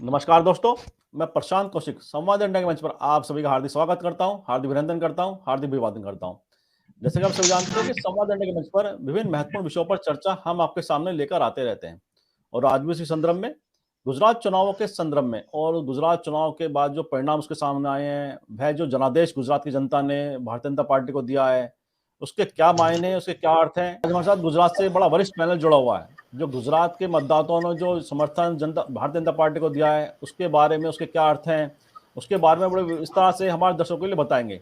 नमस्कार दोस्तों, मैं प्रशांत कौशिक संवाद इंडिया के मंच पर आप सभी का हार्दिक स्वागत करता हूं, हार्दिक अभिनंदन करता हूं, हार्दिक अभिवादन करता हूं। जैसे कि आप सभी जानते हैं कि संवाद इंडिया के मंच पर विभिन्न महत्वपूर्ण विषयों पर चर्चा हम आपके सामने लेकर आते रहते हैं। और आज भी इसी संदर्भ में गुजरात चुनावों के संदर्भ में और गुजरात चुनाव के बाद जो परिणाम उसके सामने आए हैं, वह जो जनादेश गुजरात की जनता ने भारतीय जनता पार्टी को दिया है, उसके क्या मायने हैं, उसके क्या अर्थ हैं। आज हमारे साथ गुजरात से बड़ा वरिष्ठ पैनल जुड़ा हुआ है, जो गुजरात के मतदाताओं ने जो समर्थन जनता भारतीय जनता पार्टी को दिया है, उसके बारे में, उसके क्या अर्थ हैं, उसके बारे में बड़े विस्तार से हमारे दर्शकों के लिए बताएंगे।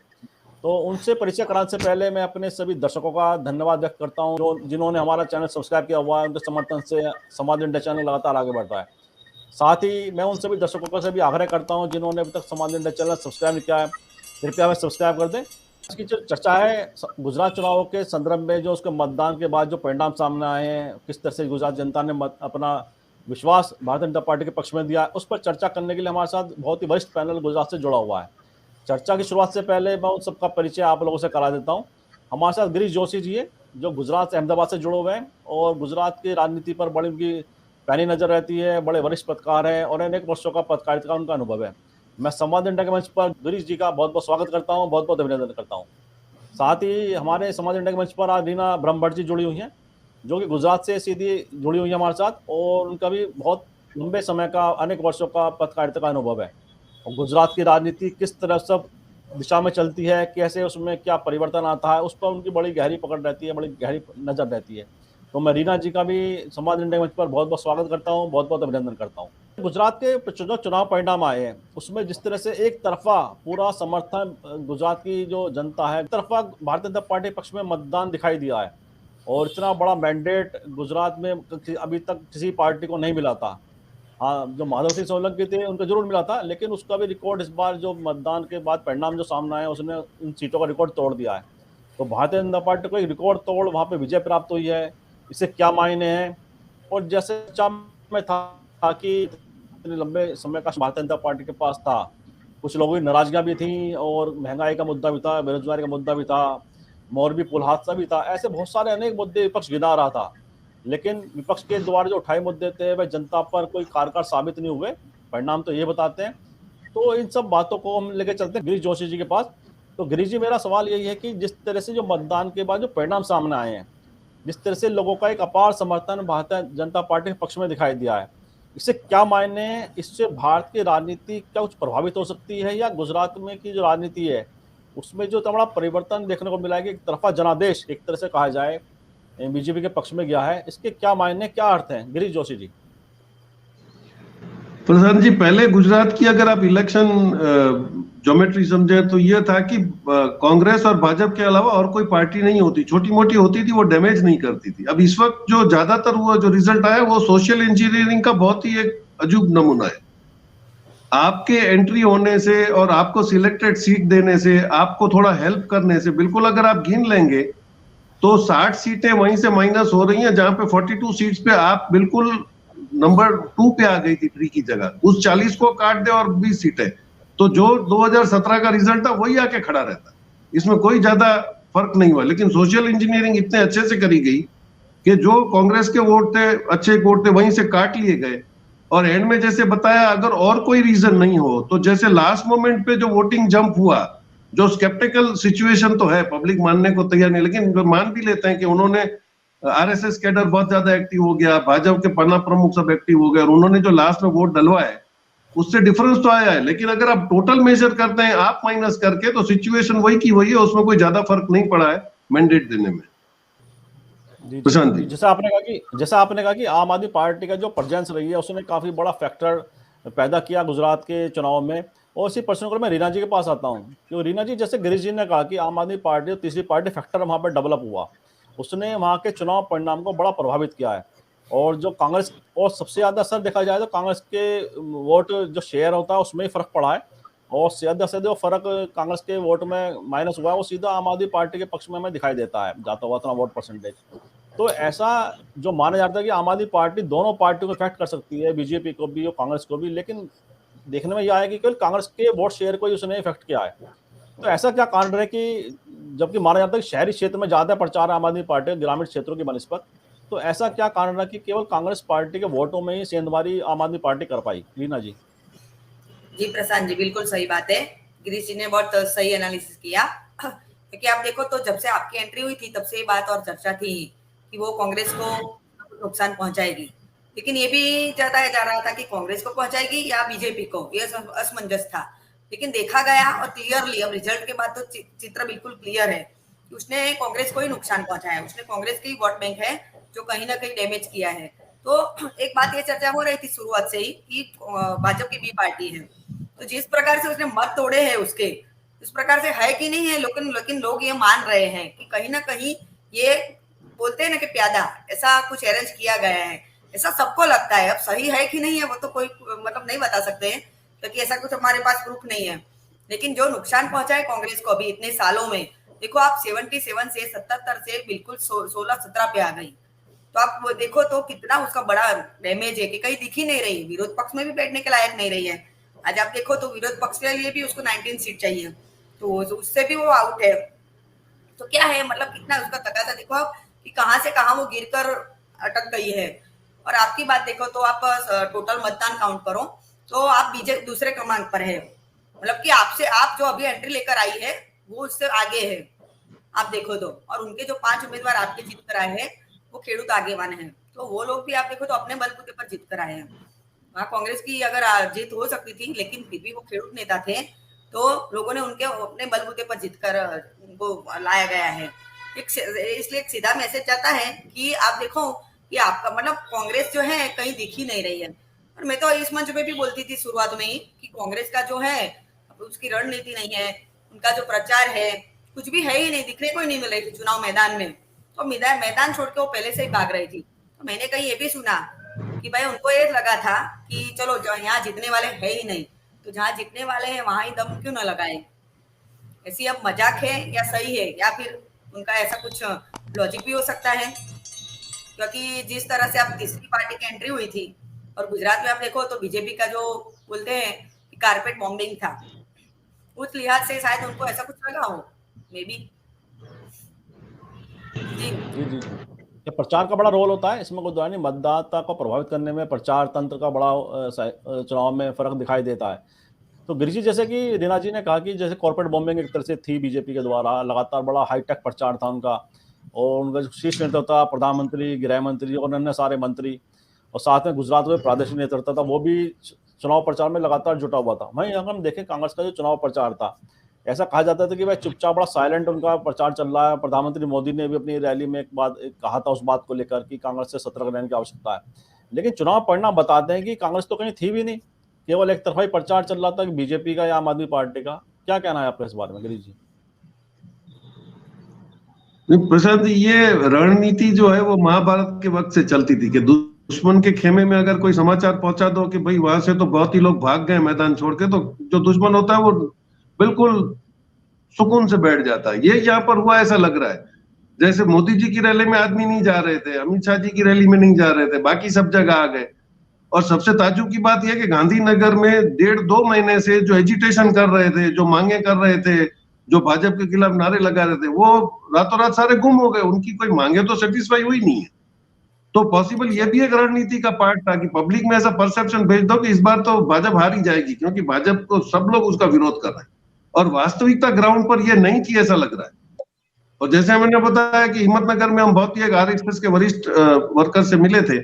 तो उनसे परिचय कराने से पहले मैं अपने सभी दर्शकों का धन्यवाद व्यक्त करता हूं, जो जिन्होंने हमारा चैनल सब्सक्राइब किया हुआ है। उनके समर्थन से संवाद इंडिया चैनल लगातार आगे बढ़ रहा है। साथ ही मैं उन सभी दर्शकों को से भी आग्रह करता हूं, जिन्होंने अभी तक संवाद इंडिया चैनल सब्सक्राइब नहीं किया है, कृपया हमें सब्सक्राइब कर दें। इसकी जो चर्चा है गुजरात चुनाव के संदर्भ में, जो उसके मतदान के बाद जो परिणाम सामने आए हैं, किस तरह से गुजरात जनता ने अपना विश्वास भारतीय जनता पार्टी के पक्ष में दिया, उस पर चर्चा करने के लिए हमारे साथ बहुत ही वरिष्ठ पैनल गुजरात से जुड़ा हुआ है। चर्चा की शुरुआत से पहले मैं उन सबका परिचय आप लोगों से करा देता हूँ। हमारे साथ गिरीश जोशी जी है, जो गुजरात से अहमदाबाद से जुड़े हुए हैं और गुजरात की राजनीति पर बड़ी उनकी पैनी नजर रहती है। बड़े वरिष्ठ पत्रकार हैं और अनेक वर्षों का पत्रकारिता का उनका अनुभव है। मैं संवाद इंडिया के मंच पर गिरीश जी का बहुत बहुत स्वागत करता हूँ, बहुत बहुत अभिनंदन करता हूँ। साथ ही हमारे समाज इंडिया के मंच पर आज रीना ब्रह्मभट्ट जी जुड़ी हुई हैं, जो कि गुजरात से सीधी जुड़ी हुई है हमारे साथ, और उनका भी बहुत लंबे समय का, अनेक वर्षों का पत्रकारिता का अनुभव है। और गुजरात की राजनीति किस तरह सब दिशा में चलती है, कैसे उसमें क्या परिवर्तन आता है, उस पर उनकी बड़ी गहरी पकड़ रहती है, बड़ी गहरी नजर रहती है। तो मैं रीना जी का भी समाज इंडिया के मंच पर बहुत बहुत स्वागत करता हूँ, बहुत बहुत अभिनंदन करता हूँ। गुजरात के जो चुनाव परिणाम आए हैं, उसमें जिस तरह से एक तरफा पूरा समर्थन गुजरात की जो जनता है, एक तरफा भारतीय जनता पार्टी पक्ष में मतदान दिखाई दिया है। और इतना बड़ा मैंडेट गुजरात में अभी तक किसी पार्टी को नहीं मिला था। हाँ, जो माधव सिंह सोलंकी थे उनको जरूर मिला था, लेकिन उसका भी रिकॉर्ड इस बार जो मतदान के बाद परिणाम जो सामने आए, उसने उन सीटों का रिकॉर्ड तोड़ दिया है। तो भारतीय जनता पार्टी को एक रिकॉर्ड तोड़ वहां पे विजय प्राप्त हुई है। इससे क्या मायने हैं, और जैसे चर्चा में था कि इतने लंबे समय का भारतीय जनता पार्टी के पास था, कुछ लोगों की नाराजगियां भी थी और महंगाई का मुद्दा भी था, बेरोजगारी का मुद्दा भी था, मोरबी पुल हादसा भी था, ऐसे बहुत सारे अनेक मुद्दे विपक्ष गिना रहा था। लेकिन विपक्ष के द्वारा जो उठाए मुद्दे थे वह जनता पर कोई कारगर साबित नहीं हुए। परिणाम तो ये बताते हैं। तो इन सब बातों को हम लेके चलते हैं गिरीश जोशी जी के पास। तो गिरीश जी, मेरा सवाल यही है कि जिस तरह से जो मतदान के बाद जो परिणाम सामने आए हैं, जिस तरह से लोगों का एक अपार समर्थन भारतीय जनता पार्टी के पक्ष में दिखाई दिया है, इससे क्या मायने हैं? इससे भारत की राजनीति क्या कुछ प्रभावित हो सकती है, या गुजरात में की जो राजनीति है उसमें जो इतना बड़ा परिवर्तन देखने को मिला है कि एक तरफा जनादेश एक तरह से कहा जाए बीजेपी के पक्ष में गया है, इसके क्या मायने, क्या अर्थ हैं? गिरीश जोशी जी। प्रशांत जी, पहले गुजरात की अगर आप इलेक्शन ज्योमेट्री समझे तो यह था कि कांग्रेस और भाजपा के अलावा और कोई पार्टी नहीं होती, छोटी मोटी होती थी, वो डैमेज नहीं करती थी। अब इस वक्त जो ज्यादातर वो जो रिजल्ट आया वो सोशल इंजीनियरिंग का बहुत ही एक अजूब नमूना है। आपके एंट्री होने से और आपको सिलेक्टेड सीट देने से, आपको थोड़ा हेल्प करने से, बिल्कुल अगर आप गिन लेंगे तो 60 सीटें वहीं से माइनस हो रही हैं, जहां पे 42 सीट्स पे आप बिल्कुल नंबर 2 पे आ गई थी ट्री की जगह। उस 40 को काट दे और 20 सीटें, तो जो 2017 का रिजल्ट था वही आके खड़ा रहता। इसमें कोई ज्यादा फर्क नहीं हुआ। लेकिन सोशल इंजीनियरिंग इतने अच्छे से करी गई कि जो कांग्रेस के वोट थे, अच्छे वोट थे, वहीं से काट लिए गए। और एंड में जैसे बताया, अगर और कोई रीजन नहीं हो तो जैसे लास्ट मोमेंट पे जो वोटिंग जंप हुआ, जो स्केप्टिकल सिचुएशन तो है, पब्लिक मानने को तैयार नहीं, लेकिन मान भी लेते हैं कि उन्होंने आरएसएस कैडर बहुत ज्यादा एक्टिव हो गया, भाजपा के पन्ना प्रमुख सब एक्टिव हो गए, और उन्होंने जो लास्ट में वोट डलवाए उससे डिफरेंस तो आया है। लेकिन अगर आप टोटल मेजर करते हैं आप माइनस करके, तो सिचुएशन वही की वही है, उसमें कोई ज्यादा फर्क नहीं पड़ा है मैंडेट देने में। प्रशांत जी, जैसा आपने कहा कि आम आदमी पार्टी का जो प्रेजेंस रही है उसने काफी बड़ा फैक्टर पैदा किया गुजरात के चुनाव में। और इसी प्रश्न को मैं रीना जी के पास आता हूँ, क्योंकि रीना जी, जैसे गिरीश जी ने कहा कि आम आदमी पार्टी तीसरी पार्टी फैक्टर वहां पर डेवलप हुआ, उसने वहां के चुनाव परिणाम को बड़ा प्रभावित किया है। और जो कांग्रेस, और सबसे ज्यादा असर देखा जाए तो कांग्रेस के वोट जो शेयर होता है उसमें ही फर्क पड़ा है, और ज्यादा से जो फर्क कांग्रेस के वोट में माइनस हुआ है वो सीधा आम आदमी पार्टी के पक्ष में हमें दिखाई देता है, जाता हुआ इतना वोट परसेंटेज। तो ऐसा जो माना जाता है कि आम आदमी पार्टी दोनों पार्टियों को इफेक्ट कर सकती है, बीजेपी को भी और कांग्रेस को भी, लेकिन देखने में यह आया कि केवल कांग्रेस के वोट शेयर को ही उसने इफेक्ट किया है। तो ऐसा क्या कारण है कि जबकि माना जाता है कि शहरी क्षेत्र में ज्यादा प्रचार है आम आदमी पार्टी ग्रामीण क्षेत्रों की बनिस्बत, तो ऐसा क्या कारण है कि केवल कांग्रेस पार्टी के वोटों में ही सेंधमारी आम आदमी पार्टी कर पाई? रीना जी। जी प्रशांत जी, बिल्कुल सही बात है। गिरीश जी ने बहुत सही एनालिसिस किया। क्योंकि आप देखो तो जब से आपकी एंट्री हुई थी तब से ये बात और चर्चा थी कि वो कांग्रेस को नुकसान पहुंचाएगी, लेकिन ये भी जताया जा रहा था कि कांग्रेस को पहुंचाएगी या बीजेपी को, ये असमंजस था। लेकिन देखा गया और क्लियरली अब रिजल्ट के बाद तो चित्र बिल्कुल क्लियर है कि उसने कांग्रेस को ही नुकसान पहुंचाया है। उसने कांग्रेस की वोट बैंक है जो कहीं ना कहीं डैमेज किया है। तो एक बात ये चर्चा हो रही थी शुरुआत से ही कि भाजपा की बी पार्टी है, तो जिस प्रकार से उसने मत तोड़े हैं उसके, इस प्रकार से है कि नहीं है, लेकिन लोग ये मान रहे हैं कि कहीं ना कहीं ये बोलते हैं ना कि प्यादा ऐसा कुछ अरेंज किया गया है, ऐसा सबको लगता है। अब सही है कि नहीं है वो तो कोई मतलब नहीं बता सकते हैं, क्योंकि ऐसा कुछ हमारे पास प्रूफ नहीं है। लेकिन जो नुकसान पहुंचा है कांग्रेस को अभी इतने सालों में, देखो आप 77 से 77 से बिल्कुल 16-17 पे आ गई, तो आप वो देखो तो कितना उसका बड़ा डैमेज है कि कहीं दिख ही नहीं रही, विरोध पक्ष में भी बैठने के लायक नहीं रही है। आज आप देखो तो विरोध पक्ष के लिए भी उसको 19 सीट चाहिए, तो उससे भी वो आउट है। तो क्या है मतलब कितना उसका तकाजा देखो आप कि कहां से कहां वो गिरकर अटक गई है। और आपकी बात देखो तो आप टोटल मतदान काउंट करो तो आप बीजेपी दूसरे क्रमांक पर है, मतलब कि आपसे आप जो अभी एंट्री लेकर आई है वो उससे आगे है आप देखो तो। और उनके जो 5 उम्मीदवार आपके जीत कर आए हैं वो खेडूत आगेवान है, तो वो लोग भी आप देखो तो अपने बलबूते पर जीत कर आए हैं। वहाँ कांग्रेस की अगर जीत हो सकती थी, लेकिन फिर भी वो खेडूत नेता थे, तो लोगों ने उनके अपने बलबूते पर जीत कर उनको लाया गया है। इसलिए एक सीधा मैसेज जाता है कि आप देखो कि आपका मतलब कांग्रेस जो है कहीं दिख ही नहीं रही है। और मैं तो इस मंच पे भी बोलती थी शुरुआत में ही कि कांग्रेस का जो है उसकी रणनीति नहीं है, उनका जो प्रचार है कुछ भी है ही नहीं, दिखने को ही नहीं मिल रही थी चुनाव मैदान में। तो मैदान छोड़ के वो पहले से ही भाग रही थी। तो मैंने कहीं ये भी सुना कि भाई उनको ये लगा था कि चलो यहाँ जीतने वाले है ही नहीं, तो जहाँ जीतने वाले हैं वहां ही दम क्यों ना लगाए। ऐसी अब मजाक है या सही है, या फिर उनका ऐसा कुछ लॉजिक भी हो सकता है, क्योंकि जिस तरह से आप तीसरी पार्टी की एंट्री हुई थी और गुजरात में आप देखो तो बीजेपी का जो बोलते हैं कि कारपेट बॉम्बिंग था, उस लिहाज से शायद उनको ऐसा कुछ लगा हो मे बी। जी जी जी जी, ये प्रचार का बड़ा रोल होता है, इसमें कोई दो नहीं। मतदाता को प्रभावित करने में प्रचार तंत्र का बड़ा चुनाव में फर्क दिखाई देता है। तो गिरिजी, जैसे कि रीना जी ने कहा कि जैसे कॉर्पोरेट बॉम्बिंग एक तरह से थी बीजेपी के द्वारा, लगातार बड़ा हाईटेक प्रचार था उनका, और उनका जो शीर्ष नेतृत्व था प्रधानमंत्री, गृह मंत्री और अन्य सारे मंत्री, और साथ में गुजरात में प्रादेशिक नेतृत्व था, वो भी चुनाव प्रचार में लगातार जुटा हुआ था। वहीं अगर हम देखें कांग्रेस का जो चुनाव प्रचार था, ऐसा कहा जाता था कि भाई चुपचाप बड़ा साइलेंट उनका प्रचार चल रहा है। प्रधानमंत्री मोदी ने भी अपनी रैली में एक कहा था उस बात को लेकर कि कांग्रेस से सतर्क रहने की आवश्यकता है। लेकिन चुनाव परिणाम बताते हैं कि कांग्रेस तो कहीं थी भी नहीं, केवल एक तरफा ही प्रचार चल रहा था कि बीजेपी का या आम आदमी पार्टी का। क्या कहना है आपका इस बारे में गिरीश जी? प्रशांत जी, ये रणनीति जो है वो महाभारत के वक्त से चलती थी कि दुश्मन के खेमे में अगर कोई समाचार पहुंचा दो कि भाई वहां से तो बहुत ही लोग भाग गए मैदान छोड़ के, तो जो दुश्मन होता है वो बिल्कुल सुकून से बैठ जाता है। ये यहाँ पर हुआ ऐसा लग रहा है जैसे मोदी जी की रैली में आदमी नहीं जा रहे थे, अमित शाह जी की रैली में नहीं जा रहे थे, बाकी सब जगह आ गए। और सबसे ताज्जुब की बात यह कि गांधीनगर में 1.5-2 महीने से जो एजिटेशन कर रहे थे, जो मांगे कर रहे थे, जो भाजपा के खिलाफ नारे लगा रहे थे, वो रातों रात सारे गुम हो गए। उनकी कोई मांगे तो सेटिस्फाई हुई नहीं है। तो पॉसिबल ये भी एक रणनीति का पार्ट था कि पब्लिक में ऐसा परसेप्शन भेज दो कि इस बार तो भाजपा हार ही जाएगी, क्योंकि भाजपा को सब लोग उसका विरोध कर रहे हैं। और वास्तविकता ग्राउंड पर यह नहीं थी, ऐसा लग रहा है। और जैसे मैंने बताया कि हिम्मतनगर में हम बहुत ही एक आरएसएस के वरिष्ठ वर्कर से मिले थे,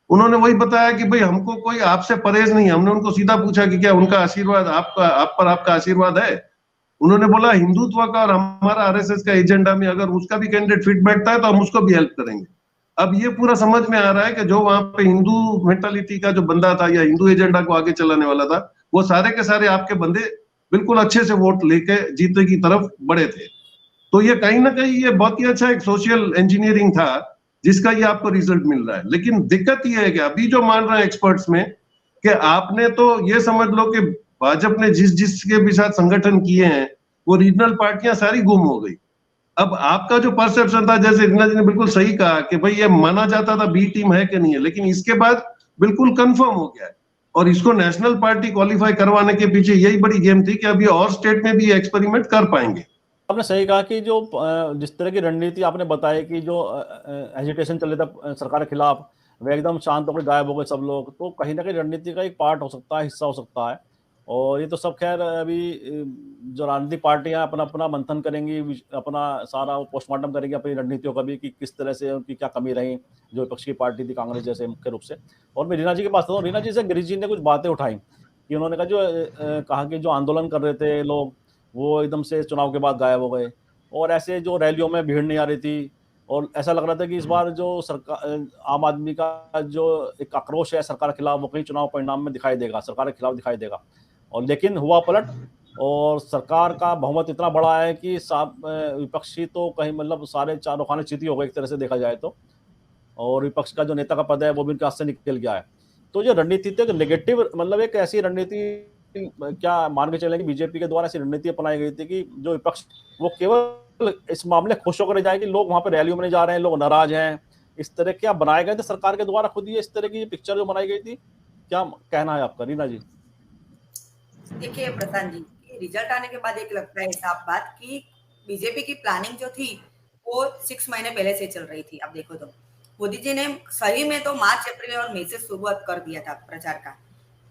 उन्होंने वही बताया कि भाई हमको कोई आपसे परहेज नहीं है। हमने उनको सीधा पूछा कि क्या उनका आशीर्वाद आपका आशीर्वाद है? उन्होंने बोला हिंदुत्व का और हमारा आरएसएस का एजेंडा में अगर उसका भी कैंडिडेट फिट बैठता है तो हम उसको भी हेल्प करेंगे। अब ये पूरा समझ में आ रहा है कि जो वहां पे हिंदू मेंटालिटी का जो बंदा था या हिंदू एजेंडा को आगे चलाने वाला था, वो सारे के सारे आपके बंदे बिल्कुल अच्छे से वोट लेके जीते की तरफ बढ़े थे। तो ये कहीं ना कहीं ये बहुत ही अच्छा एक सोशल इंजीनियरिंग था जिसका ये आपको रिजल्ट मिल रहा है। लेकिन दिक्कत ये है कि अभी जो मान रहे हैं एक्सपर्ट्स में कि आपने तो ये समझ लो कि भाजपा ने जिस जिसके भी साथ संगठन किए हैं वो रीजनल पार्टियां सारी गुम हो गई। अब आपका जो परसेप्शन था, जैसे रीना जी ने बिल्कुल सही कहा कि भाई ये माना जाता था बी टीम है कि नहीं है, लेकिन इसके बाद बिल्कुल कंफर्म हो गया है। और इसको नेशनल पार्टी क्वालिफाई करवाने के पीछे यही बड़ी गेम थी कि अभी और स्टेट में भी एक्सपेरिमेंट कर पाएंगे। आपने सही कहा कि जो जिस तरह की रणनीति आपने बताई कि जो एजिटेशन चल रहा था सरकार के खिलाफ, वे एकदम शांत होकर गायब हो गए सब लोग, तो कहीं ना कहीं रणनीति का एक पार्ट हो सकता है, हिस्सा हो सकता है। और ये तो सब खैर अभी जो राजनीतिक पार्टियां अपना अपना मंथन करेंगी, अपना सारा पोस्टमार्टम करेंगी अपनी रणनीतियों का भी कि किस तरह से उनकी क्या कमी रही, जो विपक्ष की पार्टी थी कांग्रेस जैसे मुख्य रूप से। और मैं रीना जी के पास था, रीना जी से गिरीश जी ने कुछ बातें उठाई कि उन्होंने कहा कहा कि जो आंदोलन कर रहे थे लोग वो एकदम से चुनाव के बाद गायब हो गए, और ऐसे जो रैलियों में भीड़ नहीं आ रही थी, और ऐसा लग रहा था कि इस बार जो सरकार आम आदमी का जो एक आक्रोश है सरकार के खिलाफ वो कहीं चुनाव परिणाम में दिखाई देगा, सरकार के खिलाफ दिखाई देगा। और लेकिन हुआ पलट, और सरकार का बहुमत इतना बड़ा है कि विपक्षी तो कहीं मतलब सारे चारों खाने चित ही हो गए एक तरह से देखा जाए तो, और विपक्ष का जो नेता का पद है वो भी उनके हाथ से निकल गया है। तो जो रणनीति थी नेगेटिव, मतलब एक ऐसी रणनीति क्या मान के चले कि बीजेपी के द्वारा ऐसी रणनीति अपनाई गई थी कि जो विपक्ष वो केवल इस मामले खुश होकर जाए कि लोग वहां पर रैलियों में नहीं जा रहे हैं, लोग नाराज हैं, इस तरह क्या बनाए गए थे सरकार के द्वारा खुद ही इस तरह की पिक्चर जो बनाई गई थी। क्या कहना है आपका रीना जी? देखिए प्रशांत जी, रिजल्ट आने के बाद एक लगता है साफ बात कि बीजेपी की प्लानिंग जो थी वो 6 महीने पहले से चल रही थी। अब देखो तो मोदी जी ने सही में तो मार्च अप्रैल और मई से शुरुआत कर दिया था प्रचार का,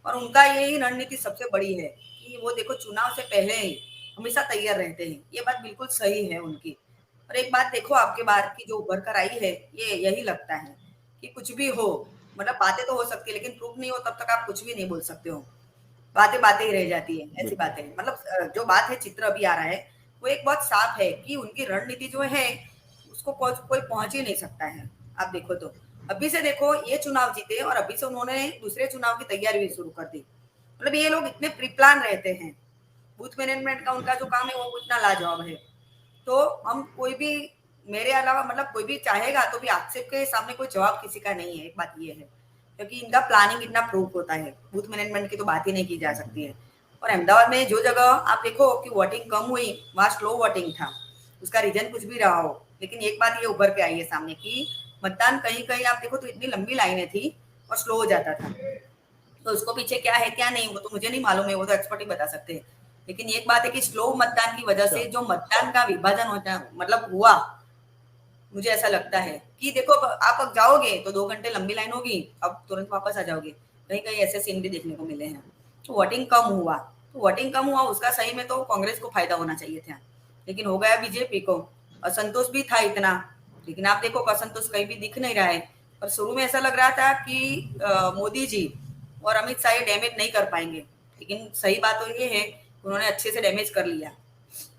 और उनका यही रणनीति सबसे बड़ी है कि वो देखो चुनाव से पहले ही हमेशा तैयार रहते हैं। ये बात बिल्कुल सही है उनकी। और एक बात देखो आपके बार की जो उभर कर आई है, ये यही लगता है कि कुछ भी हो, मतलब बातें तो हो सकती है लेकिन प्रूफ नहीं हो तब तक आप कुछ भी नहीं बोल सकते हो, बातें बातें ही रह जाती है, ऐसी बातें। मतलब जो बात है, चित्र अभी आ रहा है वो एक बहुत साफ है कि उनकी रणनीति जो है उसको कोई पहुंच ही नहीं सकता है। आप देखो तो अभी से देखो ये चुनाव जीते और अभी से उन्होंने दूसरे चुनाव की तैयारी भी शुरू कर दी। मतलब ये लोग इतने प्रीप्लान रहते हैं, बूथ मैनेजमेंट का उनका जो काम है वो इतना लाजवाब है। तो हम कोई भी, मेरे अलावा मतलब कोई भी चाहेगा तो भी आक्षेप के सामने कोई जवाब किसी का नहीं है, एक बात ये है, क्योंकि इनका प्लानिंग इतना प्रूफ होता है। बूथ मैनेजमेंट की तो बात ही नहीं की जा सकती है। और अहमदाबाद में जो जगह आप देखो कि वोटिंग कम हुई वहां स्लो वोटिंग था, उसका रीजन कुछ भी रहा हो, लेकिन एक बात ये उभर के आई है सामने की मतदान कहीं कहीं आप देखो तो इतनी लंबी लाइनें थी और स्लो हो जाता था। तो उसको पीछे क्या है क्या नहीं वो तो मुझे नहीं मालूम है, वो तो एक्सपर्ट ही बता सकते हैं। लेकिन एक बात है कि स्लो मतदान की वजह से जो मतदान का विभाजन होता मतलब हुआ, मुझे ऐसा लगता है कि देखो आप अब जाओगे तो 2 घंटे लंबी लाइन होगी, अब तुरंत वापस आ जाओगे। कहीं कहीं ऐसे सीन भी देखने को मिले हैं। तो वोटिंग कम हुआ, तो वोटिंग कम हुआ उसका सही में तो कांग्रेस को फायदा होना चाहिए था, लेकिन हो गया बीजेपी को। असंतोष भी था इतना, लेकिन आप देखो असंतोष कहीं भी दिख नहीं रहा है। और शुरू में ऐसा लग रहा था कि मोदी जी और अमित शाह ये डैमेज नहीं कर पाएंगे, लेकिन सही बात तो ये है उन्होंने अच्छे से डैमेज कर लिया।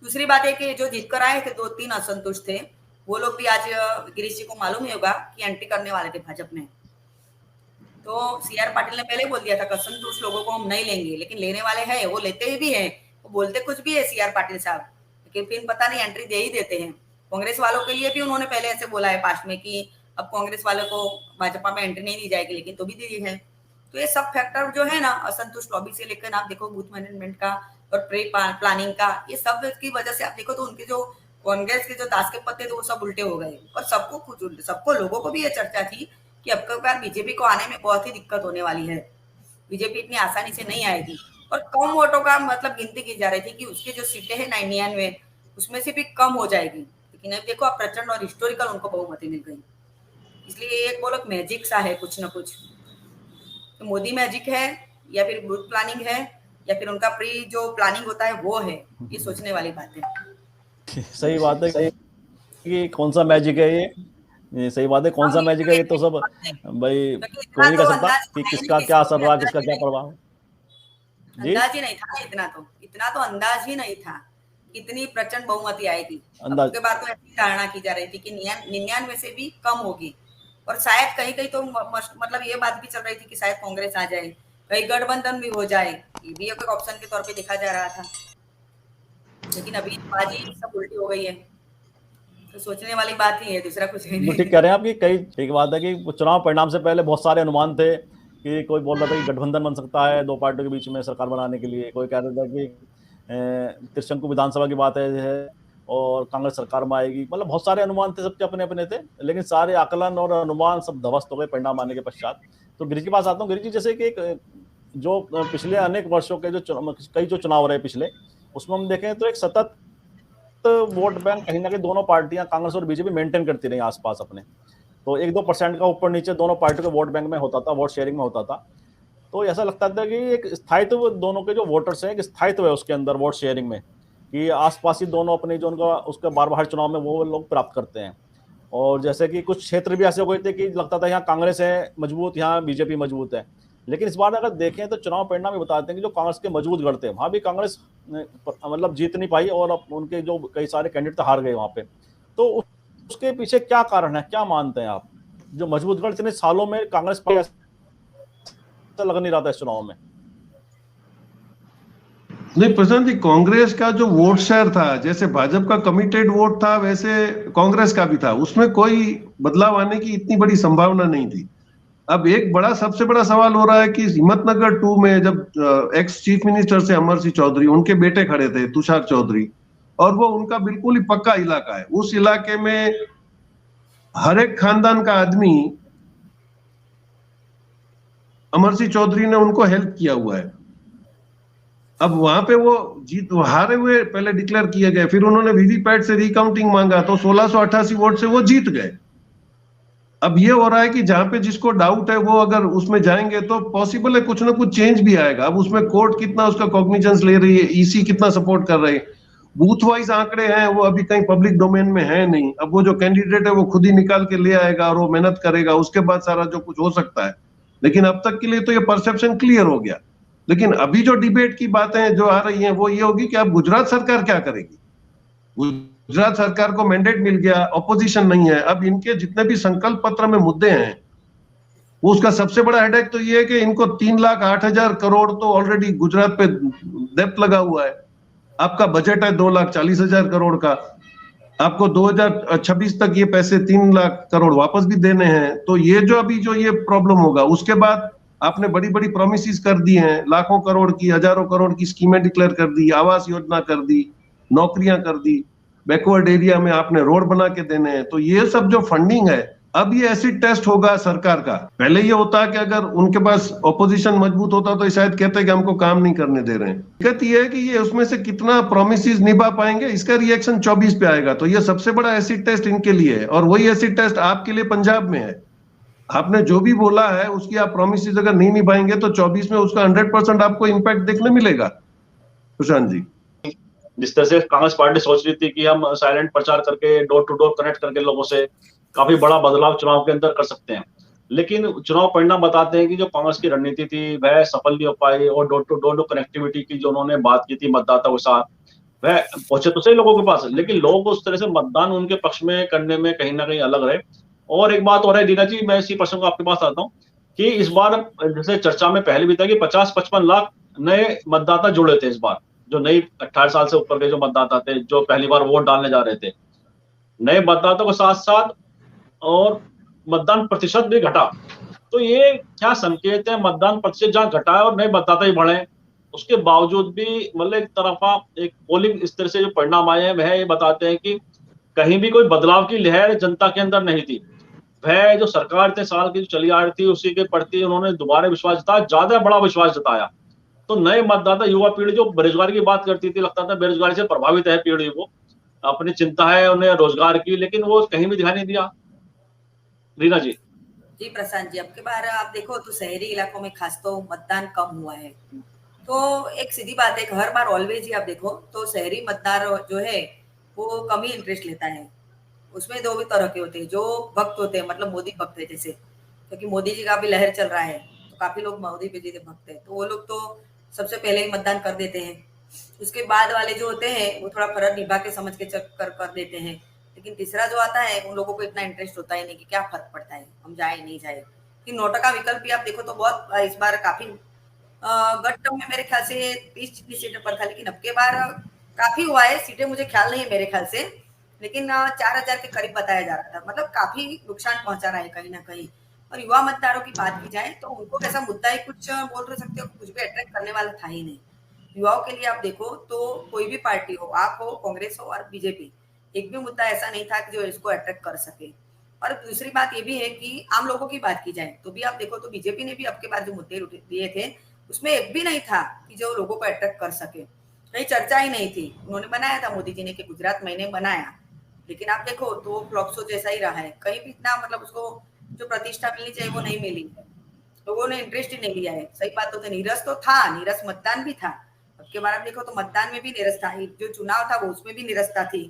दूसरी बात है कि जो जीत कर आए थे 2-3 असंतुष्ट थे, वो लोग भी आज गिरीश जी को मालूम ही होगा कि एंट्री करने वाले थे भाजपा में। तो सीआर पाटिल ने पहले बोल दिया था कि असंतुष्ट लोगों को हम नहीं लेंगे, लेकिन लेने वाले हैं, वो लेते ही भी हैं, वो बोलते कुछ भी है सीआर पाटिल साहब, लेकिन फिर पता नहीं एंट्री दे ही देते हैं। कांग्रेस वालों के लिए भी उन्होंने पहले ऐसे बोला है पास्ट में कि अब कांग्रेस वालों को भाजपा में एंट्री नहीं दी जाएगी, लेकिन तो भी दी है। तो ये सब फैक्टर जो है ना, असंतुष्ट लॉबी से लेकर आप देखो बूथ मैनेजमेंट का और प्री प्लानिंग का, ये सब की वजह से आप देखो तो उनके जो कांग्रेस के जो ताश के पत्ते थे वो सब उल्टे हो गए। और सबको लोगों को भी ये चर्चा थी कि अब की बार बीजेपी को आने में बहुत ही दिक्कत होने वाली है, बीजेपी इतनी आसानी से नहीं आएगी। और कम वोटों का मतलब गिनती की जा रही थी कि उसकी जो सीटें हैं 99 उसमें से भी कम हो जाएगी, लेकिन अब देखो आप प्रचंड और हिस्टोरिकल उनको बहुमति मिल गई। इसलिए एक बोलो मैजिक सा है कुछ ना कुछ, तो मोदी मैजिक है या फिर बूथ प्लानिंग है या फिर उनका प्री जो प्लानिंग होता है वो है, ये सोचने वाली बात है। सही बात है कि कौन सा मैजिक है ये सही बात है, कौन सा मैजिक है ये तो सब भाई कोई नहीं कह सकता कि किसका क्या असर रहा, किसका क्या प्रभाव। अंदाज ही नहीं था, इतना तो अंदाज ही नहीं था इतनी प्रचंड बहुमति आएगी। अब के बार तो ऐसी धारणा की जा रही थी कि 99 से भी कम होगी, और शायद कहीं कहीं तो मतलब ये बात भी चल रही थी कि शायद कांग्रेस आ जाए, कहीं गठबंधन भी हो जाए, ये भी एक ऑप्शन के तौर पे देखा जा रहा था। लेकिन अभी बाजी सब उल्टी हो गई है, तो सोचने वाली बात ही है, दूसरा कुछ नहीं। ठीक कह रहे हैं आप कि कई ठीक बात है कि चुनाव परिणाम से पहले बहुत सारे अनुमान थे कि कोई बोल रहा था कि गठबंधन बन सकता है 2 पार्टियों के बीच में सरकार बनाने के लिए, कोई कह रहा था कि त्रिशंकु विधानसभा की बात है और कांग्रेस सरकार में आएगी, मतलब बहुत सारे अनुमान थे, सबके अपने अपने थे, लेकिन सारे आकलन और अनुमान सब ध्वस्त हो गए परिणाम आने के पश्चात। तो गिरीश के पास आता हूँ। गिरीश जी, जैसे कि जो पिछले अनेक वर्षों के जो कई जो चुनाव रहे पिछले, उसमें हम देखें तो एक सतत वोट बैंक कहीं ना कहीं दोनों पार्टियां कांग्रेस और बीजेपी मेंटेन करती रही आसपास अपने, तो 1-2% का ऊपर नीचे दोनों पार्टियों के वोट बैंक में होता था, वोट शेयरिंग में होता था। तो ऐसा लगता था कि एक स्थायित्व दोनों के जो वोटर्स हैं, एक स्थायित्व है उसके अंदर वोट शेयरिंग में, कि आसपास ही दोनों अपने जो उनका उसका बार-बार चुनाव में वो लोग प्राप्त करते हैं। और जैसे कि कुछ क्षेत्र भी ऐसे हो गए थे कि लगता था यहाँ कांग्रेस है मजबूत, यहाँ बीजेपी मजबूत है। लेकिन इस बार अगर देखें तो चुनाव परिणाम ये बताते हैं कि जो कांग्रेस के मजबूत गढ़ थे, वहाँ भी कांग्रेस मतलब जीत नहीं पाई और उनके जो कई सारे कैंडिडेट हार गए वहाँ पे। तो उसके पीछे क्या कारण है, क्या मानते हैं आप? जो मजबूत गढ़ इतने सालों में कांग्रेस पार्टी ऐसा लग नहीं रहा था इस चुनाव में। नहीं प्रशांत जी, कांग्रेस का जो वोट शेयर था, जैसे भाजपा का कमिटेड वोट था वैसे कांग्रेस का भी था, उसमें कोई बदलाव आने की इतनी बड़ी संभावना नहीं थी। अब एक सबसे बड़ा सवाल हो रहा है कि हिम्मतनगर 2 में जब एक्स चीफ मिनिस्टर से अमर सिंह चौधरी, उनके बेटे खड़े थे तुषार चौधरी, और वो उनका बिल्कुल ही पक्का इलाका है। उस इलाके में हर एक खानदान का आदमी, अमर सिंह चौधरी ने उनको हेल्प किया हुआ है। अब वहां पे वो हारे हुए पहले डिक्लेयर किए गए, फिर उन्होंने वीवीपैट से रिकाउंटिंग मांगा तो 1688 वोट से वो जीत गए। अब ये हो रहा है कि जहां पे जिसको डाउट है वो अगर उसमें जाएंगे तो पॉसिबल है कुछ ना कुछ चेंज भी आएगा। अब उसमें कोर्ट कितना उसका कॉग्निजेंस ले रही है, ईसी कितना सपोर्ट कर रही है, बूथ वाइज आंकड़े हैं वो अभी कहीं पब्लिक डोमेन में है नहीं। अब वो जो कैंडिडेट है वो खुद ही निकाल के ले आएगा और वो मेहनत करेगा, उसके बाद सारा जो कुछ हो सकता है। लेकिन अब तक के लिए तो ये परसेप्शन क्लियर हो गया। लेकिन अभी जो डिबेट की बातें जो आ रही हैं वो ये होगी कि अब गुजरात सरकार क्या करेगी। गुजरात सरकार को मैंडेट मिल गया, ऑपोजिशन नहीं है, अब इनके जितने भी संकल्प पत्र में मुद्दे हैं वो उसका सबसे बड़ा हेडेक तो ये है कि इनको 3,08,000 करोड़ तो ऑलरेडी गुजरात पे डेप्थ लगा हुआ है। आपका बजट है 2,40,000 करोड़ का, आपको 2026 तक ये पैसे 3 लाख करोड़ वापस भी देने हैं। तो ये जो अभी जो ये प्रॉब्लम होगा, उसके बाद आपने बड़ी बड़ी प्रोमिस कर दी हैं, लाखों करोड़ की, हजारों करोड़ की स्कीमें डिक्लेयर कर दी, आवास योजना कर दी, नौकरियां कर दी, बैकवर्ड एरिया में आपने रोड बना के देने हैं। तो ये सब जो फंडिंग है, अब ये एसिड टेस्ट होगा सरकार का। पहले ये होता है कि अगर उनके पास ऑपोजिशन मजबूत होता तो शायद कहते कि हमको काम नहीं करने दे रहे हैं। दिक्कत ये है कि ये उसमें से कितना प्रोमिस निभा पाएंगे, इसका रिएक्शन 24 पे आएगा। तो ये सबसे बड़ा एसिड टेस्ट इनके लिए है, और वही एसिड टेस्ट आपके लिए पंजाब में है। आपने जो भी बोला है उसकी आप प्रोमिस अगर नहीं निभाएंगे तो 24 में उसका 100% आपको इम्पैक्ट देखने मिलेगा। सुशांत जी, जिस तरह से कांग्रेस पार्टी सोच रही थी कि हम साइलेंट प्रचार करके डोर टू डोर कनेक्ट करके लोगों से काफी बड़ा बदलाव चुनाव के अंदर कर सकते हैं, लेकिन चुनाव परिणाम बताते हैं कि जो कांग्रेस की रणनीति थी वह सफल नहीं हो पाई। और डोर टू डोर कनेक्टिविटी की जो उन्होंने बात की थी मतदाता के साथ, वह पहुंचे तो सही लोगों के पास, लेकिन लोग उस तरह से मतदान उनके पक्ष में करने में कहीं ना कहीं अलग रहे। और एक बात और है दीना जी, मैं इसी प्रश्न को आपके पास आता हूँ कि इस बार जैसे चर्चा में पहले भी था कि 50-55 लाख नए मतदाता जुड़े थे इस बार, जो नई 18 साल से ऊपर के जो मतदाता थे जो पहली बार वोट डालने जा रहे थे। नए मतदाताओं के साथ साथ और मतदान प्रतिशत भी घटा। तो ये क्या संकेत है, मतदान प्रतिशत जहां घटा है और नए मतदाता ही बढ़े, उसके बावजूद भी मतलब एक तरफा एक पोलिंग इस तरह से जो परिणाम आए हैं वह ये बताते हैं कि कहीं भी कोई बदलाव की लहर जनता के अंदर नहीं थी। वह जो सरकार इतने साल की जो चली आ रही थी उसी के प्रति उन्होंने दोबारा विश्वास जताया, ज्यादा बड़ा विश्वास जताया। तो नए मतदाता, युवा पीढ़ी जो बेरोजगारी की बात करती थी, लगता था बेरोजगारी से प्रभावित है पीढ़ी, वो अपनी चिंता है उन्हें रोजगार की, लेकिन वो कहीं भी ध्यान नहीं दिया। रीना जी। जी प्रशांत जी, अब की बार आप देखो तो शहरी इलाकों में खास तो मतदान कम हुआ है। तो एक सीधी बात है, हर बार ऑलवेज ही आप देखो तो शहरी मतदार जो है वो कम ही इंटरेस्ट लेता है। उसमें दो भी तरह के होते हैं, जो भक्त होते हैं, मतलब मोदी भक्त है जैसे, क्योंकि मोदी जी का भी लहर चल रहा है तो काफी लोग मोदी जी के भक्त है, तो वो लोग तो सबसे पहले ही मतदान कर देते हैं। उसके बाद वाले जो होते हैं वो थोड़ा फर्क निभा के समझ के कर देते हैं। लेकिन तीसरा जो आता है उन लोगों को इतना इंटरेस्ट होता ही नहीं कि क्या फर्क पड़ता है, हम जाए नहीं जाए। कि नोटा का विकल्प भी आप देखो तो बहुत इस बार काफी गठबंधन में मेरे ख्याल से 30 सीटें पर था, लेकिन अब के बार काफी हुआ है। सीटें मुझे ख्याल नहीं है मेरे ख्याल से, लेकिन 4,000 के करीब बताया जा रहा था। मतलब काफी नुकसान पहुंचा रहा है कहीं ना कहीं। और युवा मतदारों की बात की जाए तो उनको कैसा मुद्दा है, कुछ बोल सकते हो, कुछ भी अट्रैक्ट करने वाला था ही नहीं। युवाओं के लिए आप देखो तो कोई भी पार्टी हो, आप हो, कांग्रेस हो और बीजेपी, एक भी मुद्दा ऐसा नहीं था कि जो इसको अट्रैक्ट कर सके। और दूसरी बात ये भी है कि आम लोगों की बात की जाए तो भी आप देखो तो बीजेपी ने भी अब के बाद जो मुद्दे दिए थे उसमें एक भी नहीं था कि जो लोगों को अट्रैक्ट कर सके। कहीं चर्चा ही नहीं थी। उन्होंने बनाया था मोदी जी ने कि गुजरात मैंने बनाया, लेकिन आप देखो तो फ्लॉप शो जैसा ही रहा है। कहीं भी इतना मतलब उसको जो प्रतिष्ठा मिलनी चाहिए वो नहीं मिली। लोगों ने इंटरेस्ट ही नहीं लिया है। सही बात तो नीरस तो था, नीरस मतदान भी था। अब के बार आप देखो तो मतदान में भी नीरस था, जो चुनाव था वो उसमें भी नीरसता थी।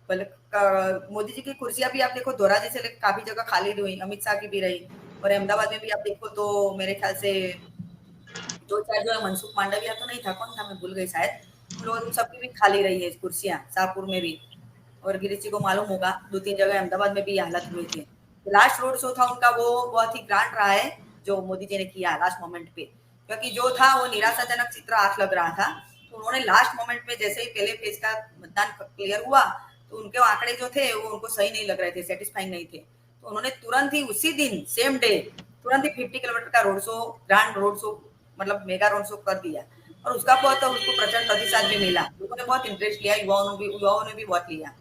मोदी जी की कुर्सियां भी आप देखो धोराजी से लेकर काफी जगह खाली हुई, अमित शाह की भी रही, और अहमदाबाद में भी आप देखो तो मेरे ख्याल से दो चार जो है मनसुख मांडविया तो नहीं था, कौन था मैं भूल गई शायद, उन लोगों सबकी भी खाली रही है कुर्सियां, शाहपुर में भी। और गिरीश जी को मालूम होगा 2-3 जगह अहमदाबाद में भी ये हालत हुई थी। लास्ट रोड शो था उनका, वो बहुत ही ग्रांड रहा है जो मोदी जी ने किया लास्ट मोमेंट पे, क्योंकि जो था वो निराशाजनक चित्र आंख लग रहा था। तो उन्होंने लास्ट मोमेंट में जैसे ही पहले फेज का मतदान क्लियर हुआ तो उनके आंकड़े जो थे वो उनको सही नहीं लग रहे थे, सेटिस्फाइंग नहीं थे। तो उन्होंने तुरंत ही उसी दिन सेम डे तुरंत ही 50 किलोमीटर का road show, grand road show, मतलब मेगा रोड शो कर दिया, और उसका बहुत उसको प्रचंड प्रतिशत भी मिला। लोगों ने बहुत इंटरेस्ट लिया, युवाओं ने भी बहुत लिया।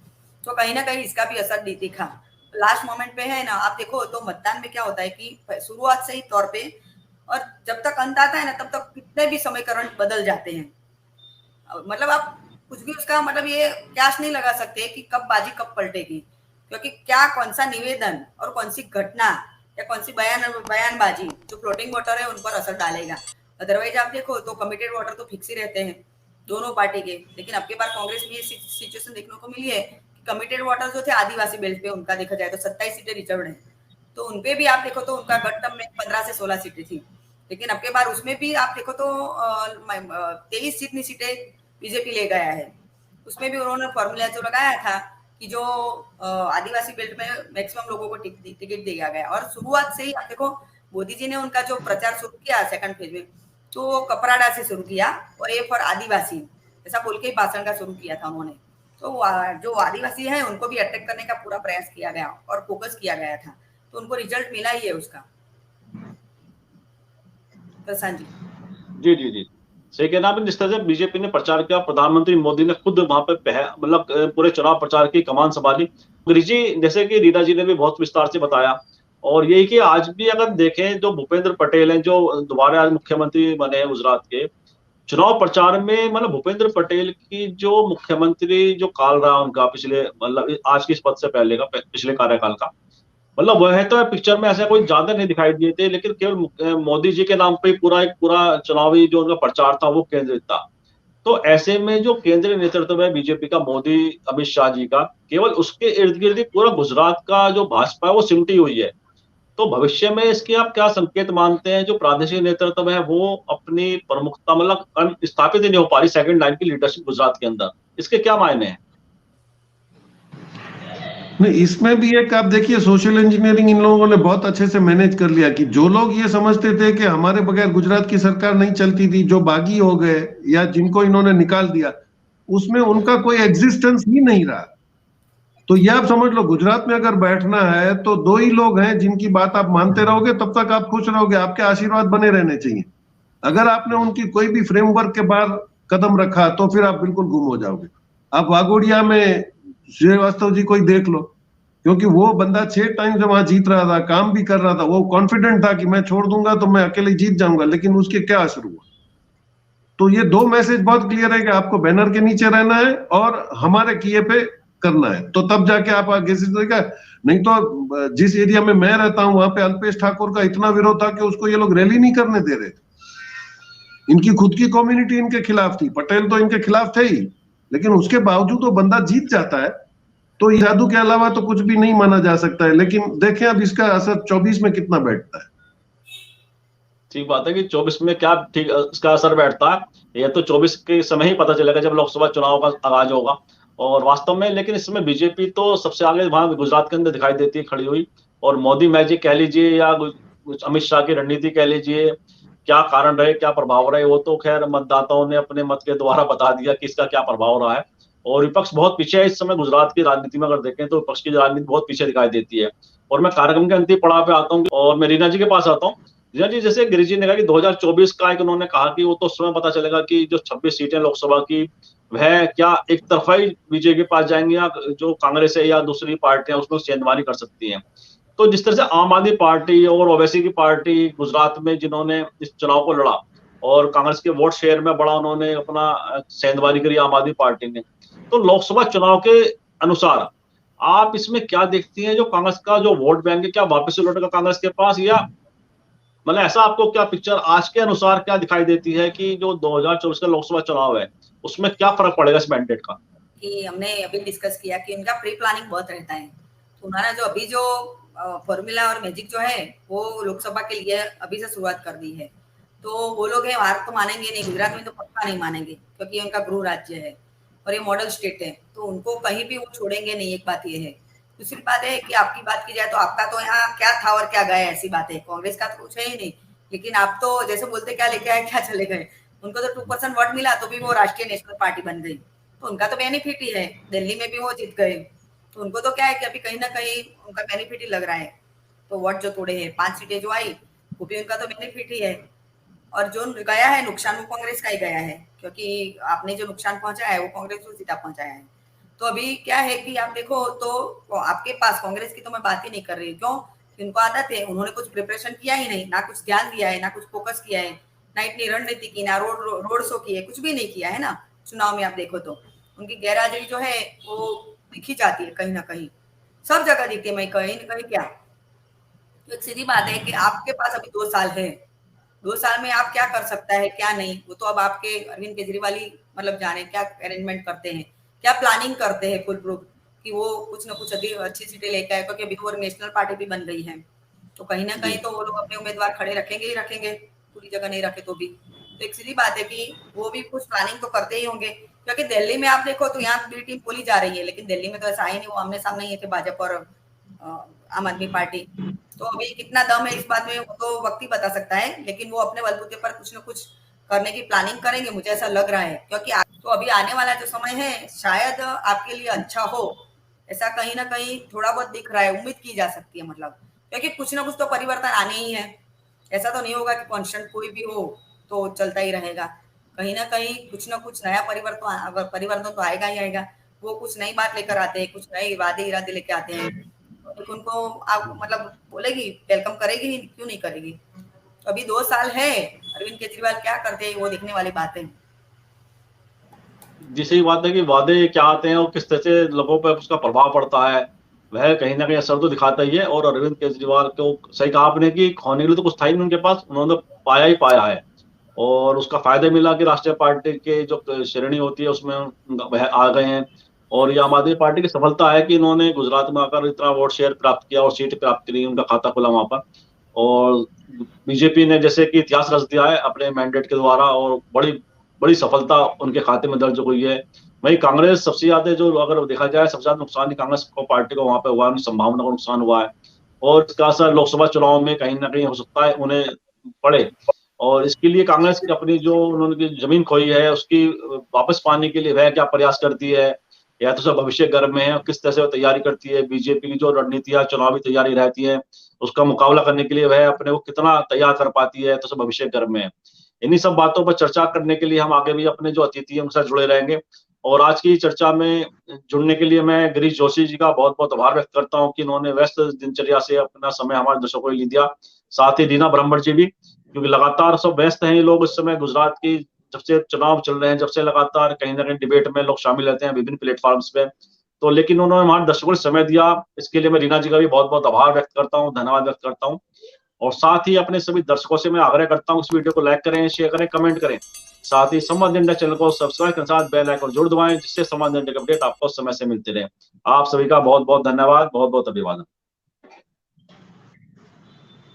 तो कहीं ना कहीं इसका भी असर दिखा। लास्ट मोमेंट पे है ना, आप देखो तो मतदान में क्या होता है कि शुरुआत से ही तौर पे और जब तक अंत आता है ना तब तक कितने भी समीकरण बदल जाते हैं। मतलब आप कुछ भी उसका मतलब ये कैश नहीं लगा सकते कि कब बाजी कब पलटेगी, क्योंकि क्या कौन सा निवेदन और कौन सी घटना या कौन सी बयानबाजी जो फ्लोटिंग वोटर है उन पर असर डालेगा। अदरवाइज आप देखो तो कमिटेड वोटर तो फिक्स ही रहते हैं दोनों पार्टी के। लेकिन अब के बार कांग्रेस में ये सिचुएशन देखने को मिली है कि कमिटेड वोटर जो थे आदिवासी बेल्ट पे, उनका देखा जाए तो 27 सीटें रिजर्व है, तो उनपे भी आप देखो तो उनका गठबंधन में 15 से 16 सीटें थी। लेकिन अब के बार उसमें भी आप देखो तो 23 जितनी सीटें बीजेपी ले गया है। उसमें भी उन्होंने फॉर्मूला जो लगाया था कि जो आदिवासी बेल्ट में मैक्सिमम लोगों को टिकट दिया गया। और शुरुआत से ही आप देखो मोदी जी ने उनका जो प्रचार शुरू किया सेकंड फेज में, तो कपराड़ा से शुरू किया और ए फॉर आदिवासी ऐसा बोल के भाषण का शुरू किया था उन्होंने। तो जो आदिवासी है उनको भी अटैक करने का पूरा प्रयास किया गया और फोकस किया गया था, तो उनको रिजल्ट मिला ही है उसका। प्रशांत जी जी जी सही कहना आपने। जिस तरह से बीजेपी ने प्रचार किया, प्रधानमंत्री मोदी ने खुद वहां पे मतलब पूरे चुनाव प्रचार की कमान संभाली। गिरीश जी, जैसे कि रीना जी ने भी बहुत विस्तार से बताया, और यही कि आज भी अगर देखें जो भूपेंद्र पटेल हैं जो दोबारा आज मुख्यमंत्री बने हैं गुजरात के, चुनाव प्रचार में मतलब भूपेंद्र पटेल की जो मुख्यमंत्री जो काल रहा उनका पिछले मतलब आज की इस पद से पहले का पिछले कार्यकाल का, मतलब वह तो पिक्चर में ऐसा कोई ज्यादा नहीं दिखाई दिए थे, लेकिन केवल मोदी जी के नाम पे पूरा चुनावी जो उनका प्रचार था वो केंद्रित था। तो ऐसे में जो केंद्रीय नेतृत्व है बीजेपी का, मोदी अमित शाह जी का, केवल उसके इर्द गिर्द पूरा गुजरात का जो भाजपा है वो सिमटी हुई है। तो भविष्य में इसके आप क्या संकेत मानते हैं? जो प्रादेशिक नेतृत्व है वो अपनी प्रमुखता मतलब स्थापित ही नहीं हो पा रही, सेकंड लाइन की लीडरशिप गुजरात के अंदर, इसके क्या मायने हैं? नहीं, इसमें भी एक आप देखिए सोशल इंजीनियरिंग इन लोगों ने बहुत अच्छे से मैनेज कर लिया कि जो लोग ये समझते थे कि हमारे बगैर गुजरात की सरकार नहीं चलती थी, जो बागी हो गए या जिनको इन्होंने निकाल दिया, उसमें उनका कोई एग्जिस्टेंस ही नहीं रहा। तो ये आप समझ लो गुजरात में अगर बैठना है तो दो ही लोग हैं जिनकी बात आप मानते रहोगे तब तक आप खुश रहोगे, आपके आशीर्वाद बने रहने चाहिए। अगर आपने उनकी कोई भी फ्रेमवर्क के बाहर कदम रखा तो फिर आप बिल्कुल गुम हो जाओगे। आप वाघोडिया में श्रीवास्तव जी कोई देख लो, क्योंकि वो बंदा 6 टाइम से वहां जीत रहा था, काम भी कर रहा था, वो कॉन्फिडेंट था कि मैं छोड़ दूंगा तो मैं अकेले जीत जाऊंगा, लेकिन उसके क्या असर हुआ। तो ये दो मैसेज बहुत क्लियर है कि आपको बैनर के नीचे रहना है और हमारे किए पे करना है, तो तब जाके आप आगे से देगा। नहीं तो जिस एरिया में मैं रहता हूं वहां पे अल्पेश ठाकुर का इतना विरोध था कि उसको ये लोग रैली नहीं करने दे रहे थे। इनकी खुद की कम्युनिटी इनके खिलाफ थी, पटेल तो इनके खिलाफ थे ही, लेकिन उसके बावजूद वो बंदा जीत जाता है। तो जादू के अलावा तो कुछ भी नहीं माना जा सकता है। लेकिन देखें अब इसका असर 24 में कितना बैठता है। ठीक बात है कि 24 में क्या ठीक इसका असर बैठता है, ये तो 24 के समय ही पता चलेगा जब लोकसभा चुनाव का आगाज होगा। और वास्तव में लेकिन इसमें बीजेपी तो सबसे आगे वहां गुजरात के अंदर दिखाई देती है खड़ी हुई, और मोदी मैजिक कह लीजिए या अमित शाह की रणनीति कह लीजिए, क्या कारण रहे, क्या प्रभाव रहे, वो तो खैर मतदाताओं ने अपने मत के द्वारा बता दिया कि इसका क्या प्रभाव रहा है। और विपक्ष बहुत पीछे है इस समय गुजरात की राजनीति में, अगर देखें तो विपक्ष की राजनीति बहुत पीछे दिखाई देती है। और मैं कार्यक्रम के अंतिम पड़ाव पे आता हूँ और मैं रीना जी के पास आता हूँ। रीना जी, जैसे गिरिश जी ने कहा कि 2024 का एक उन्होंने कहा कि वो तो उस समय पता चलेगा कि जो 26 सीटें लोकसभा की वह क्या एक तरफा ही बीजेपी के पास जाएंगी या जो कांग्रेस है या दूसरी पार्टियां उसमें सेंधमारी कर सकती हैं। तो जिस तरह से आम आदमी पार्टी और ओवैसी की पार्टी गुजरात में जिन्होंने इस चुनाव को लड़ा और कांग्रेस के वोट शेयर में बड़ा उन्होंने अपना सेंधमारी करी आम आदमी पार्टी ने, तो लोकसभा चुनाव के अनुसार आप इसमें क्या देखती हैं? जो कांग्रेस का जो वोट बैंक है क्या वापस लौटेगा कांग्रेस के पास, या मतलब ऐसा आपको क्या पिक्चर आज के अनुसार क्या दिखाई देती है कि जो 2024 का लोकसभा चुनाव है उसमें क्या फर्क पड़ेगा इस मैंडेट का? कि हमने अभी डिस्कस किया कि उनका प्री प्लानिंग बहुत रहता है, तो उन्होंने जो अभी जो फॉर्मूला और मैजिक जो है वो लोकसभा के लिए अभी से शुरुआत कर दी है। तो वो लोग हैं बाहर तो मानेंगे नहीं, गुजरात में तो पक्का नहीं मानेंगे क्योंकि उनका गृह राज्य है और ये मॉडल स्टेट है, तो उनको कहीं भी वो छोड़ेंगे नहीं। एक बात ये है। दूसरी बात है कि आपकी बात की जाए तो आपका तो यहाँ क्या था और क्या गया, ऐसी बात है। कांग्रेस का तो कुछ है ही नहीं, लेकिन आप तो जैसे बोलते क्या लेके आए क्या चले गए। उनको तो 2% वोट मिला तो भी वो राष्ट्रीय नेशनल पार्टी बन गई, तो उनका तो बेनिफिट ही है। दिल्ली में भी वो जीत गए, तो उनको तो क्या है कि अभी कहीं ना कहीं उनका बेनिफिट ही लग रहा है। तो वोट जो तोड़े हैं 5 सीटें जो आई वो भी उनका तो बेनिफिट ही है, और जो गया है नुकसान वो कांग्रेस का ही गया है, क्योंकि आपने जो नुकसान पहुंचाया है वो कांग्रेस को सीधा पहुंचाया है। तो अभी क्या है कि आप देखो तो आपके पास कांग्रेस की तो मैं बात ही नहीं कर रही, क्यों? उनको आदत है, उन्होंने कुछ प्रिपरेशन किया ही नहीं, ना कुछ ध्यान दिया है, ना कुछ फोकस किया है, ना इतनी रणनीति की, ना रोड शो की है, कुछ भी नहीं किया है ना। चुनाव में आप देखो तो उनकी गैरहाजिरी जो है वो दिखी जाती है कहीं ना कहीं, सब जगह दिखती है, मैं कहीं ना कहीं क्या। तो एक सीधी बात है कि आपके पास अभी 2 साल है, 2 साल में आप क्या कर सकता है क्या नहीं, वो तो अब आपके अरविंद केजरीवाल ही मतलब जाने क्या अरेंजमेंट करते हैं, क्या प्लानिंग करते हैं फुल प्रूफ कि वो कुछ ना कुछ अच्छी सीटें लेकर आए, क्योंकि अभी तो नेशनल पार्टी भी बन गई है, तो कहीं ना कहीं तो वो लोग अपने उम्मीदवार खड़े रखेंगे ही रखेंगे, पूरी जगह नहीं रखे तो भी। तो एक सीधी बात है कि वो भी कुछ प्लानिंग तो करते ही होंगे, क्योंकि दिल्ली में आप देखो तो यहाँ बी टीम बोली जा रही है, लेकिन दिल्ली में तो ऐसा ही नहीं, वो आमने सामने ही थे भाजपा और आम आदमी पार्टी। तो अभी कितना दम है इस बात में वो तो वक्त ही बता सकता है, लेकिन वो अपने बलबूते पर कुछ ना कुछ करने की प्लानिंग करेंगे, मुझे ऐसा लग रहा है। क्योंकि तो अभी आने वाला जो समय है शायद आपके लिए अच्छा हो, ऐसा कहीं ना कहीं थोड़ा बहुत दिख रहा है, उम्मीद की जा सकती है। मतलब क्योंकि कुछ ना कुछ तो परिवर्तन आने ही है, ऐसा तो नहीं होगा कि कांस्टेंट कोई भी हो तो चलता ही रहेगा। कहीं ना कहीं कुछ ना कुछ नया परिवर्तन तो आएगा ही आएगा। वो कुछ नई बात लेकर आते हैं, कुछ नए वादे इरादे लेके आते हैं, तो उनको आप मतलब बोलेगी वेलकम करेगी ही, क्यों नहीं करेगी। तो अभी 2 साल है, अरविंद केजरीवाल क्या करते हैं वो देखने वाली बात है। जिसकी बात है कि वादे क्या आते हैं और किस तरह से लोगों पर उसका प्रभाव पड़ता है, वह कहीं ना कहीं असर तो दिखाता ही है। और अरविंद केजरीवाल को सही कहा आपने कि खोने के लिए तो कुछ था ही नहीं उनके पास, उन्होंने पाया ही पाया है, और उसका फायदा मिला कि राष्ट्रीय पार्टी के जो श्रेणी होती है उसमें वह आ गए हैं। और ये आम आदमी पार्टी की सफलता है कि इन्होंने गुजरात में आकर इतना वोट शेयर प्राप्त किया और सीट प्राप्त की, उनका खाता खुला वहां पर। और बीजेपी ने जैसे कि इतिहास रच दिया है अपने मैंडेट के द्वारा, और बड़ी बड़ी सफलता उनके खाते में दर्ज हुई है। वही कांग्रेस सबसे ज्यादा, जो अगर देखा जाए सबसे ज्यादा नुकसान कांग्रेस को पार्टी को वहां पे हुआ, उनकी संभावना को नुकसान हुआ है। और इसका असर लोकसभा चुनाव में कहीं ना कहीं हो सकता है उन्हें पड़े। और इसके लिए कांग्रेस की अपनी जो उन्होंने जमीन खोई है उसकी वापस पाने के लिए वह क्या प्रयास करती है, या तो सब भविष्य गर्भ में है, और किस तरह से वो तैयारी करती है। बीजेपी की जो रणनीति है, चुनावी तैयारी रहती है, उसका मुकाबला करने के लिए वह अपने को कितना तैयार कर पाती है, तो सब भविष्य गर्भ में है। इन्हीं सब बातों पर चर्चा करने के लिए हम आगे भी अपने जो अतिथि हैं उनके साथ जुड़े रहेंगे। और आज की चर्चा में जुड़ने के लिए मैं गिरीश जोशी जी का बहुत बहुत आभार व्यक्त करता हूँ कि इन्होंने व्यस्त दिनचर्या से अपना समय हमारे दर्शकों को लिए दिया। साथ ही दीना ब्रह्मभट्ट जी भी, क्योंकि लगातार सब व्यस्त हैं ये लोग इस समय गुजरात की, जब से चुनाव चल रहे हैं, जब से लगातार कहीं ना कहीं डिबेट में लोग शामिल रहते हैं विभिन्न प्लेटफॉर्म्स पे। तो लेकिन उन्होंने हमारे दर्शकों को समय दिया, इसके लिए मैं रीना जी का भी बहुत बहुत आभार व्यक्त करता हूँ, धन्यवाद व्यक्त करता हूँ। और साथ ही अपने सभी दर्शकों से मैं आग्रह करता हूँ इस वीडियो को लाइक करें, शेयर करें, कमेंट करें। साथ ही संवाद इंडिया चैनल को सब्सक्राइब के साथ बेल आइकन जरूर दबाएं, जिससे संवाद इंडिया के अपडेट आपको समय से मिलते रहे। आप सभी का बहुत बहुत धन्यवाद, बहुत बहुत अभिवादन।